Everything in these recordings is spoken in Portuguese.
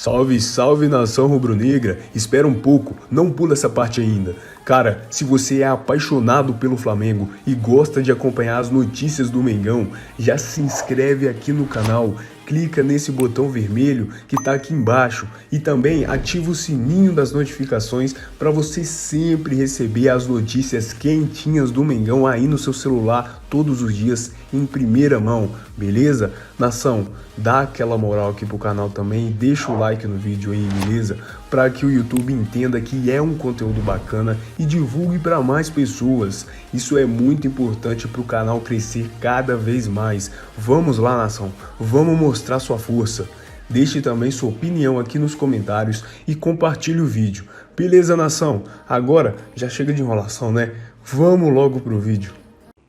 Salve, salve nação rubro-negra! Espera um pouco, não pula essa parte ainda. Cara, se você é apaixonado pelo Flamengo e gosta de acompanhar as notícias do Mengão, já se inscreve aqui no canal, clica nesse botão vermelho que tá aqui embaixo e também ativa o sininho das notificações para você sempre receber as notícias quentinhas do Mengão aí no seu celular todos os dias em primeira mão, beleza? Nação, dá aquela moral aqui pro canal também, deixa o like no vídeo aí, beleza? Para que o YouTube entenda que é um conteúdo bacana e divulgue para mais pessoas. Isso é muito importante para o canal crescer cada vez mais. Vamos lá, nação, vamos mostrar sua força. Deixe também sua opinião aqui nos comentários e compartilhe o vídeo. Beleza, nação? Agora já chega de enrolação, né? Vamos logo pro vídeo.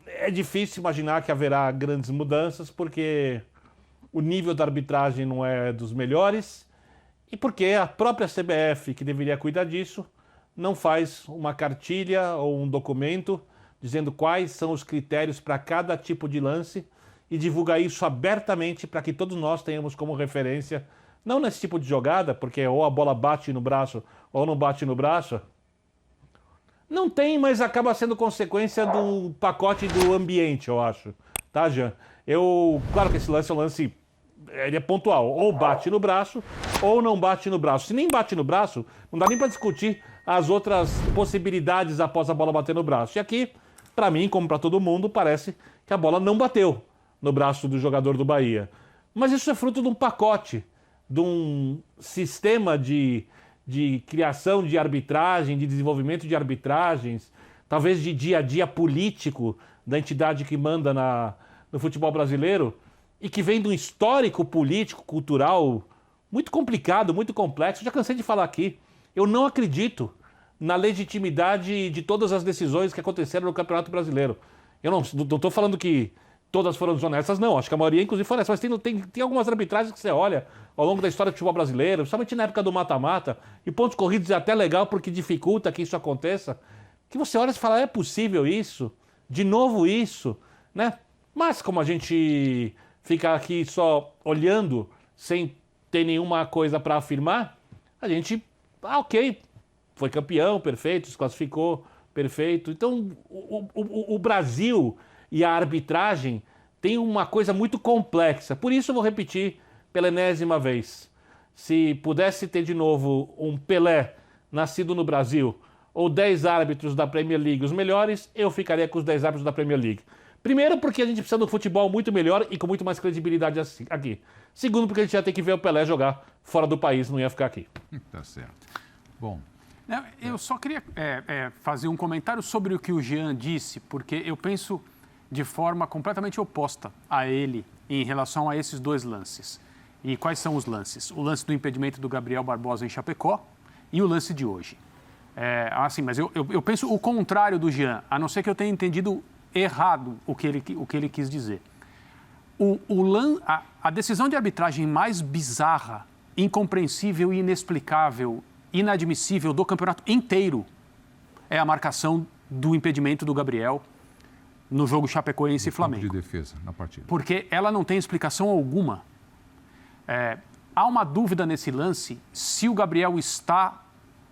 É difícil imaginar que haverá grandes mudanças porque o nível da arbitragem não é dos melhores e porque a própria CBF, que deveria cuidar disso, não faz uma cartilha ou um documento dizendo quais são os critérios para cada tipo de lance e divulga isso abertamente para que todos nós tenhamos como referência, não nesse tipo de jogada, porque ou a bola bate no braço ou não bate no braço. Não tem, mas acaba sendo consequência do pacote do ambiente, eu acho. Tá, Jean? Claro que esse lance é um lance, ele é pontual. Ou bate no braço, ou não bate no braço. Se nem bate no braço, não dá nem para discutir as outras possibilidades após a bola bater no braço. E aqui, para mim, como para todo mundo, parece que a bola não bateu no braço do jogador do Bahia. Mas isso é fruto de um pacote, de um sistema de criação de arbitragem, de desenvolvimento de arbitragens, talvez de dia a dia político da entidade que manda no futebol brasileiro e que vem de um histórico político, cultural muito complicado, muito complexo. Eu já cansei de falar aqui. Eu não acredito na legitimidade de todas as decisões que aconteceram no Campeonato Brasileiro. Eu não estou falando que todas foram desonestas, não. Acho que a maioria, inclusive, foi honesta. Mas tem algumas arbitragens que você olha ao longo da história do futebol brasileiro, principalmente na época do mata-mata, e pontos corridos é até legal porque dificulta que isso aconteça, que você olha e fala, é possível isso? De novo isso? Né? Mas como a gente fica aqui só olhando, sem ter nenhuma coisa para afirmar, a gente, ok, foi campeão, perfeito, se classificou, perfeito. Então, o Brasil e a arbitragem tem uma coisa muito complexa. Por isso eu vou repetir pela enésima vez. Se pudesse ter de novo um Pelé nascido no Brasil ou 10 árbitros da Premier League, os melhores, eu ficaria com os 10 árbitros da Premier League. Primeiro, porque a gente precisa de um futebol muito melhor e com muito mais credibilidade aqui. Segundo, porque a gente ia ter que ver o Pelé jogar fora do país, não ia ficar aqui. Tá certo. Bom, eu só queria fazer um comentário sobre o que o Jean disse, porque eu penso de forma completamente oposta a ele em relação a esses dois lances. E quais são os lances? O lance do impedimento do Gabriel Barbosa em Chapecó e o lance de hoje. Mas eu penso o contrário do Jean, a não ser que eu tenha entendido errado o que ele quis dizer. A decisão de arbitragem mais bizarra, incompreensível, inexplicável, inadmissível do campeonato inteiro é a marcação do impedimento do Gabriel no jogo Chapecoense e Flamengo. De defesa na partida. Porque ela não tem explicação alguma. Há uma dúvida nesse lance se o Gabriel está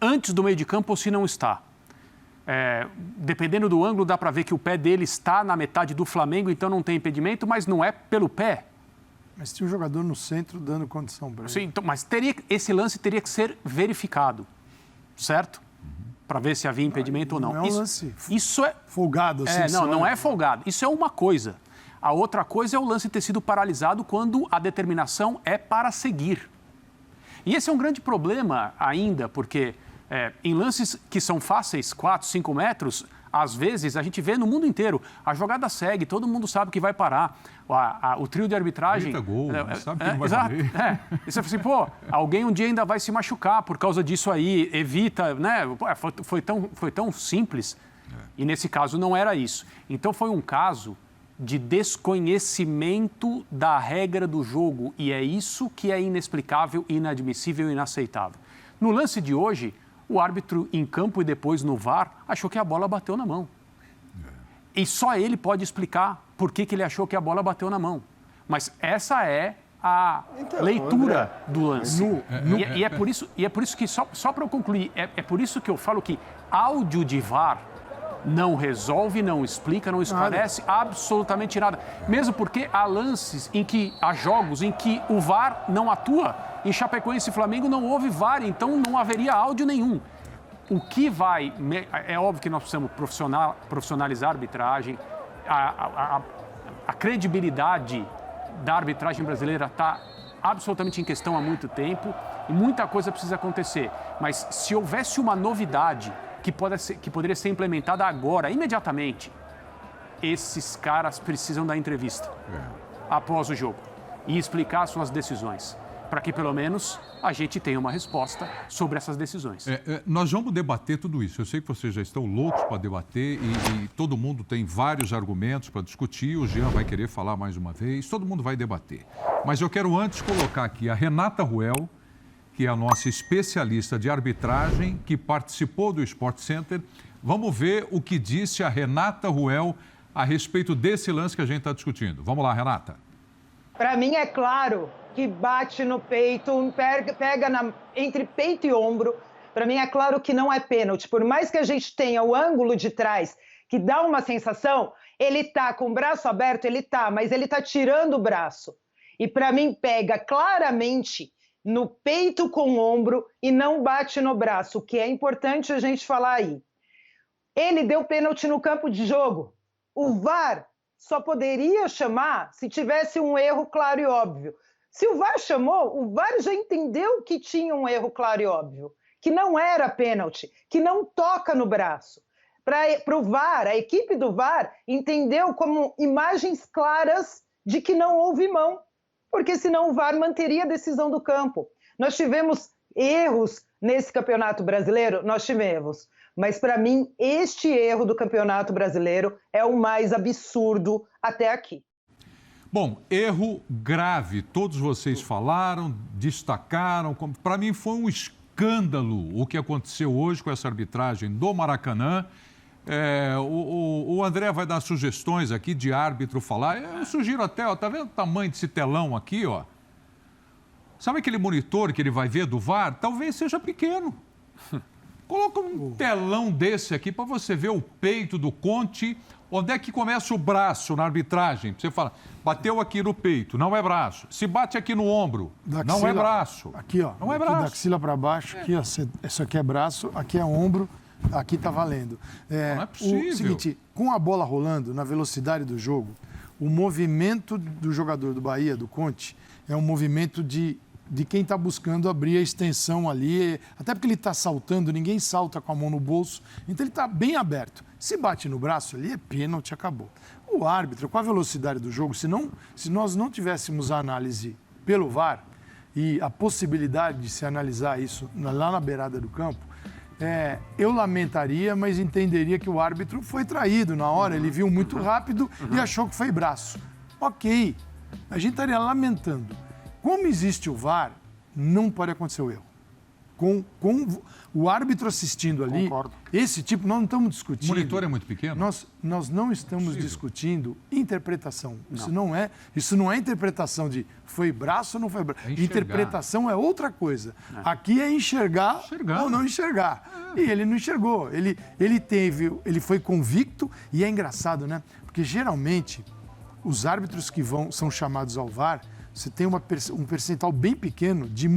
antes do meio de campo ou se não está. Dependendo do ângulo, dá para ver que o pé dele está na metade do Flamengo, então não tem impedimento, mas não é pelo pé. Mas tinha um jogador no centro dando condição para ele. Sim, então, mas esse lance teria que ser verificado, certo? Para ver se havia impedimento ou não. Não é um lance isso é folgado assim. Não é folgado. Isso é uma coisa. A outra coisa é o lance ter sido paralisado quando a determinação é para seguir. E esse é um grande problema ainda, porque em lances que são fáceis, 4, 5 metros, às vezes a gente vê no mundo inteiro, a jogada segue, todo mundo sabe que vai parar. O trio de arbitragem... Grita gol, sabe que não vai valer. E você fala assim, alguém um dia ainda vai se machucar por causa disso aí, evita, né? Foi tão simples. E nesse caso não era isso. Então foi um caso de desconhecimento da regra do jogo e é isso que é inexplicável, inadmissível e inaceitável. No lance de hoje, o árbitro em campo e depois no VAR achou que a bola bateu na mão. E só ele pode explicar por que ele achou que a bola bateu na mão. Mas essa é a leitura André, do lance. E é por isso que, só para eu concluir, é por isso que eu falo que áudio de VAR não resolve, não explica, não esclarece absolutamente nada. Mesmo porque há lances há jogos em que o VAR não atua. Em Chapecoense e Flamengo não houve VAR, então não haveria áudio nenhum. O que vai... É óbvio que nós precisamos profissionalizar a arbitragem. A credibilidade da arbitragem brasileira está absolutamente em questão há muito tempo e muita coisa precisa acontecer. Mas se houvesse uma novidade que poderia ser implementada agora, imediatamente, esses caras precisam dar entrevista após o jogo e explicar suas decisões, para que pelo menos a gente tenha uma resposta sobre essas decisões. Nós vamos debater tudo isso. Eu sei que vocês já estão loucos para debater e todo mundo tem vários argumentos para discutir. O Jean vai querer falar mais uma vez, todo mundo vai debater. Mas eu quero antes colocar aqui a Renata Ruel, que é a nossa especialista de arbitragem, que participou do Sport Center. Vamos ver o que disse a Renata Ruel a respeito desse lance que a gente está discutindo. Vamos lá, Renata. Para mim é claro que bate no peito, pega entre peito e ombro. Para mim é claro que não é pênalti. Por mais que a gente tenha o ângulo de trás, que dá uma sensação, ele tá com o braço aberto, mas ele tá tirando o braço. E para mim pega claramente no peito com o ombro e não bate no braço, o que é importante a gente falar aí. Ele deu pênalti no campo de jogo. O VAR só poderia chamar se tivesse um erro claro e óbvio. Se o VAR chamou, o VAR já entendeu que tinha um erro claro e óbvio, que não era pênalti, que não toca no braço. Para o VAR, a equipe do VAR entendeu como imagens claras de que não houve mão, porque senão o VAR manteria a decisão do campo. Nós tivemos erros nesse Campeonato Brasileiro? Nós tivemos. Mas, para mim, este erro do Campeonato Brasileiro é o mais absurdo até aqui. Bom, erro grave. Todos vocês falaram, destacaram. Para mim foi um escândalo o que aconteceu hoje com essa arbitragem do Maracanã. O André vai dar sugestões aqui de árbitro falar. Eu sugiro até, tá vendo o tamanho desse telão aqui, ó? Sabe aquele monitor que ele vai ver do VAR? Talvez seja pequeno. Coloca um telão desse aqui para você ver o peito do Conte. Onde é que começa o braço na arbitragem? Você fala, bateu aqui no peito, não é braço. Se bate aqui no ombro, não é braço. Aqui, ó. Não é braço. Da axila para baixo, aqui, ó. Isso aqui é braço, aqui é ombro, aqui tá valendo. Não é possível. O seguinte, com a bola rolando, na velocidade do jogo, o movimento do jogador do Bahia, do Conte, é um movimento de quem está buscando abrir a extensão ali, até porque ele está saltando, ninguém salta com a mão no bolso, então ele está bem aberto. Se bate no braço ali, é pênalti, acabou. O árbitro, com a velocidade do jogo, se nós não tivéssemos a análise pelo VAR e a possibilidade de se analisar isso lá na beirada do campo, eu lamentaria, mas entenderia que o árbitro foi traído na hora, ele viu muito rápido e achou que foi braço. Ok, a gente estaria lamentando. Como existe o VAR, não pode acontecer o erro. Com o árbitro assistindo ali, Concordo. esse tipo, nós não estamos discutindo... O monitor é muito pequeno? Nós não estamos discutindo interpretação. Isso não é interpretação de foi braço ou não foi braço. Interpretação é outra coisa. Aqui é enxergar ou não enxergar. E ele não enxergou. Ele foi convicto e é engraçado, né? Porque geralmente os árbitros que são chamados ao VAR, você tem um percentual bem pequeno de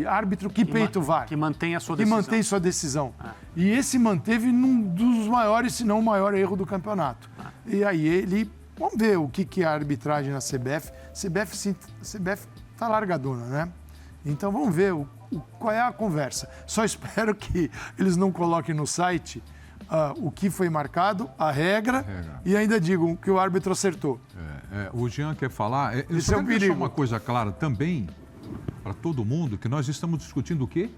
árbitro que peita o VAR. Que mantém a sua decisão. decisão. Que mantém sua decisão. E esse manteve num dos maiores, se não o maior erro do campeonato. E aí vamos ver o que é a arbitragem na CBF. CBF está largadona, né? Então vamos ver qual é a conversa. Só espero que eles não coloquem no site o que foi marcado, a regra, e ainda digam que o árbitro acertou. O Jean quer falar. Eu só quero deixar uma coisa clara também para todo mundo, que nós estamos discutindo o quê?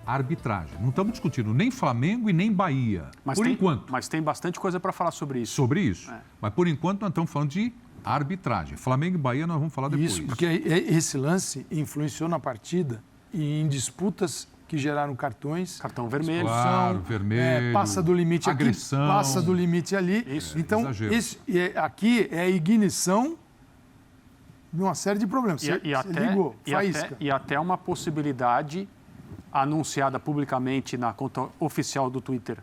Arbitragem. Não estamos discutindo nem Flamengo e nem Bahia, enquanto. Mas tem bastante coisa para falar sobre isso. Sobre isso. Mas por enquanto nós estamos falando de arbitragem. Flamengo e Bahia nós vamos falar depois. Isso, porque esse lance influenciou na partida e em disputas que geraram cartões. Cartão vermelho. Claro, vermelho. Passa do limite agressão, aqui, passa do limite ali. Isso. Então, aqui é a ignição uma série de problemas. Você ligou, faísca. E até uma possibilidade anunciada publicamente na conta oficial do Twitter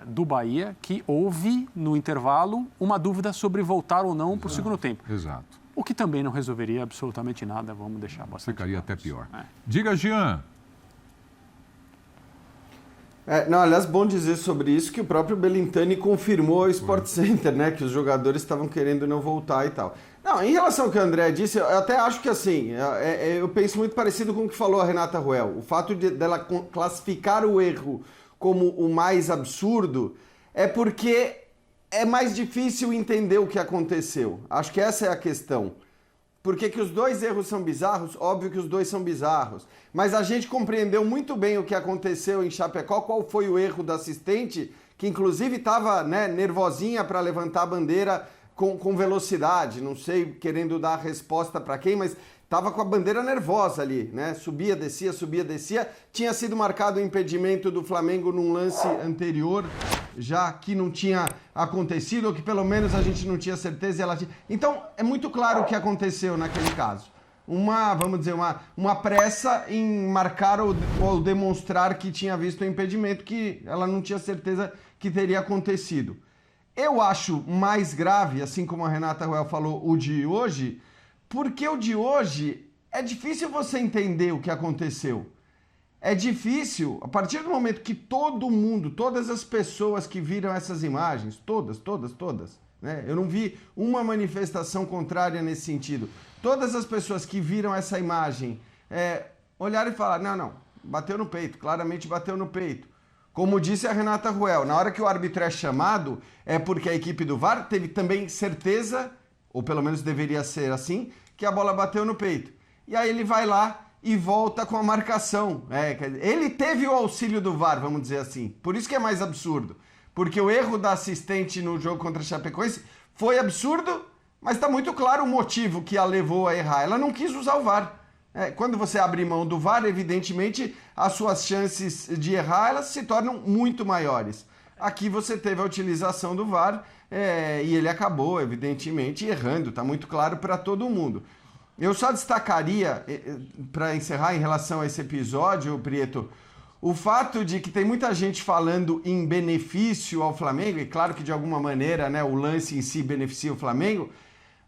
do Bahia, que houve, no intervalo, uma dúvida sobre voltar ou não para o segundo tempo. Exato. O que também não resolveria absolutamente nada, vamos deixar bastante Ficaria claro até pior. isso. Diga, Jean. Não, aliás, bom dizer sobre isso que o próprio Belintani confirmou ao Sport Center, né? Que os jogadores estavam querendo não voltar e tal. Não, em relação ao que o André disse, eu até acho que assim, eu penso muito parecido com o que falou a Renata Ruel. O fato dela classificar o erro como o mais absurdo é porque é mais difícil entender o que aconteceu. Acho que essa é a questão. Porque que os dois erros são bizarros? Óbvio que os dois são bizarros. Mas a gente compreendeu muito bem o que aconteceu em Chapecó, qual foi o erro da assistente, que inclusive estava nervosinha para levantar a bandeira com velocidade. Não sei, querendo dar a resposta para quem, mas estava com a bandeira nervosa ali, né? Subia, descia, subia, descia. Tinha sido marcado o impedimento do Flamengo num lance anterior, já que não tinha acontecido, ou que pelo menos a gente não tinha certeza. Então, é muito claro o que aconteceu naquele caso. Uma pressa em marcar ou demonstrar que tinha visto o impedimento que ela não tinha certeza que teria acontecido. Eu acho mais grave, assim como a Renata Ruel falou, o de hoje, porque o de hoje é difícil você entender o que aconteceu. É difícil, a partir do momento que todo mundo, todas as pessoas que viram essas imagens, todas, né? Eu não vi uma manifestação contrária nesse sentido. Todas as pessoas que viram essa imagem olharam e falaram, não, bateu no peito, claramente bateu no peito. Como disse a Renata Ruel, na hora que o árbitro é chamado, é porque a equipe do VAR teve também certeza, ou pelo menos deveria ser assim, que a bola bateu no peito. E aí ele vai lá e volta com a marcação. Ele teve o auxílio do VAR, vamos dizer assim. Por isso que é mais absurdo. Porque o erro da assistente no jogo contra a Chapecoense foi absurdo, mas está muito claro o motivo que a levou a errar. Ela não quis usar o VAR. Quando você abre mão do VAR, evidentemente, as suas chances de errar elas se tornam muito maiores. Aqui você teve a utilização do VAR e ele acabou, evidentemente, errando. Está muito claro para todo mundo. Eu só destacaria, para encerrar em relação a esse episódio, Prieto, o fato de que tem muita gente falando em benefício ao Flamengo, e claro que de alguma maneira, né, o lance em si beneficia o Flamengo,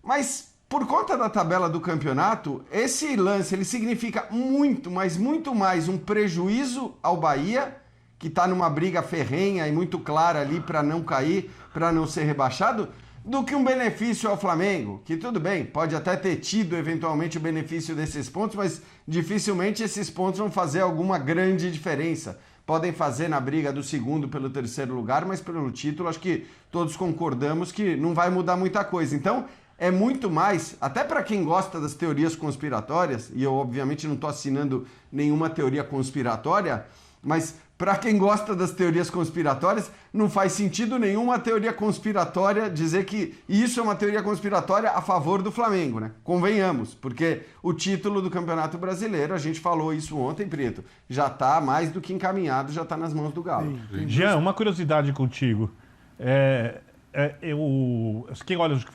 mas por conta da tabela do campeonato, esse lance ele significa muito, mas muito mais um prejuízo ao Bahia, que está numa briga ferrenha e muito clara ali para não cair, para não ser rebaixado, do que um benefício ao Flamengo, que tudo bem, pode até ter tido eventualmente o benefício desses pontos, mas dificilmente esses pontos vão fazer alguma grande diferença. Podem fazer na briga do segundo pelo terceiro lugar, mas pelo título acho que todos concordamos que não vai mudar muita coisa. Então, é muito mais, até para quem gosta das teorias conspiratórias, e eu obviamente não estou assinando nenhuma teoria conspiratória, mas para quem gosta das teorias conspiratórias, não faz sentido nenhuma teoria conspiratória dizer que isso é uma teoria conspiratória a favor do Flamengo, né? Convenhamos, porque o título do Campeonato Brasileiro, a gente falou isso ontem, Preto, já está mais do que encaminhado, já está nas mãos do Galo. Jean, uma curiosidade contigo.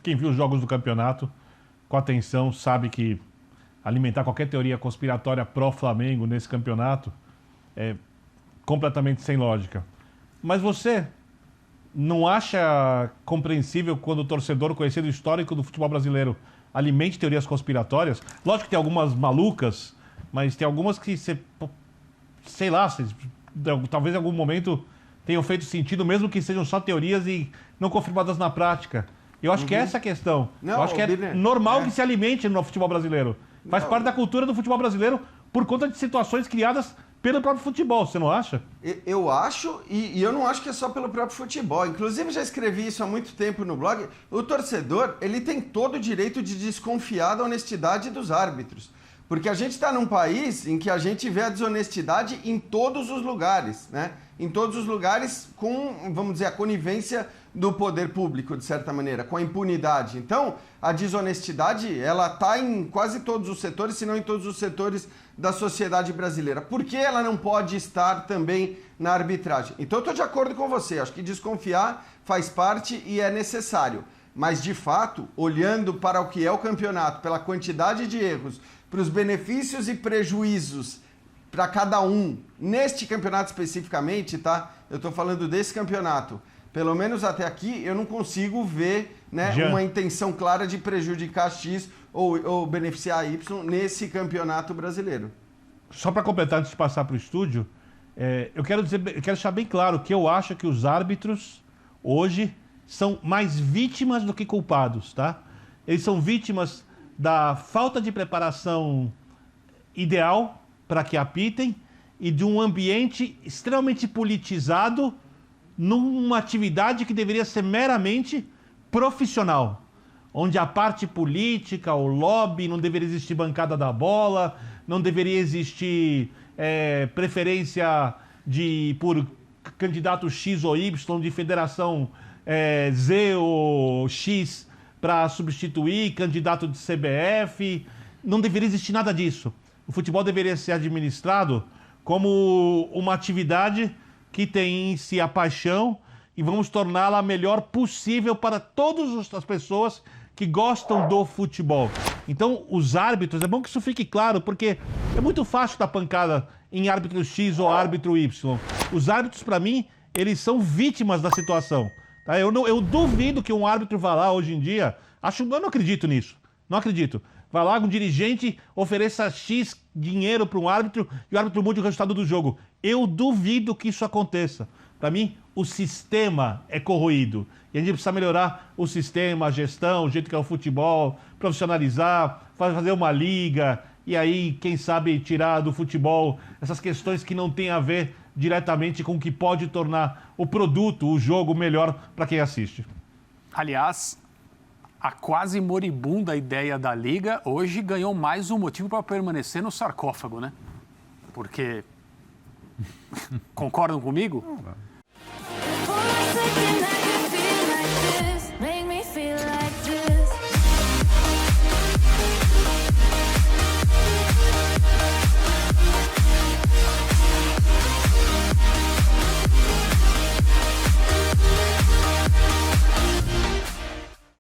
Quem viu os jogos do campeonato com atenção sabe que alimentar qualquer teoria conspiratória pró-Flamengo nesse campeonato é completamente sem lógica. Mas você não acha compreensível quando o torcedor, conhecido o histórico do futebol brasileiro, alimente teorias conspiratórias? Lógico que tem algumas malucas, mas tem algumas que sei lá, talvez em algum momento tenham feito sentido, mesmo que sejam só teorias e não confirmadas na prática. Eu acho que é essa a questão. Eu acho que é normal que se alimente no futebol brasileiro. Faz parte da cultura do futebol brasileiro por conta de situações criadas pelo próprio futebol, você não acha? Eu acho, e eu não acho que é só pelo próprio futebol. Inclusive, já escrevi isso há muito tempo no blog. O torcedor, ele tem todo o direito de desconfiar da honestidade dos árbitros. Porque a gente está num país em que a gente vê a desonestidade em todos os lugares, né? Em todos os lugares com, vamos dizer, a conivência do poder público, de certa maneira, com a impunidade. Então, a desonestidade, ela está em quase todos os setores, se não em todos os setores da sociedade brasileira. Por que ela não pode estar também na arbitragem? Então, eu estou de acordo com você. Acho que desconfiar faz parte e é necessário. Mas, de fato, olhando para o que é o campeonato, pela quantidade de erros, para os benefícios e prejuízos para cada um, neste campeonato especificamente, tá? Eu estou falando desse campeonato. Pelo menos até aqui, eu não consigo ver, né, uma intenção clara de prejudicar X ou beneficiar Y nesse campeonato brasileiro. Só para completar, antes de passar para o estúdio, eu quero deixar bem claro que eu acho que os árbitros, hoje, são mais vítimas do que culpados, tá? Eles são vítimas da falta de preparação ideal para que apitem e de um ambiente extremamente politizado numa atividade que deveria ser meramente profissional, onde a parte política, o lobby, não deveria existir bancada da bola, não deveria existir preferência por candidato X ou Y, de federação Z ou X para substituir candidato de CBF. Não deveria existir nada disso. O futebol deveria ser administrado como uma atividade que tem em si a paixão e vamos torná-la a melhor possível para todas as pessoas que gostam do futebol. Então, os árbitros, é bom que isso fique claro, porque é muito fácil dar pancada em árbitro X ou árbitro Y. Os árbitros, para mim, eles são vítimas da situação. Tá? Eu duvido que um árbitro vá lá hoje em dia, eu não acredito nisso, não acredito. Vai lá, um dirigente ofereça X dinheiro para um árbitro e o árbitro mude o resultado do jogo. Eu duvido que isso aconteça. Para mim, o sistema é corroído. E a gente precisa melhorar o sistema, a gestão, o jeito que é o futebol, profissionalizar, fazer uma liga e aí, quem sabe, tirar do futebol essas questões que não têm a ver diretamente com o que pode tornar o produto, o jogo, melhor para quem assiste. Aliás, a quase moribunda ideia da Liga hoje ganhou mais um motivo para permanecer no sarcófago, né? Porque... Concordam comigo?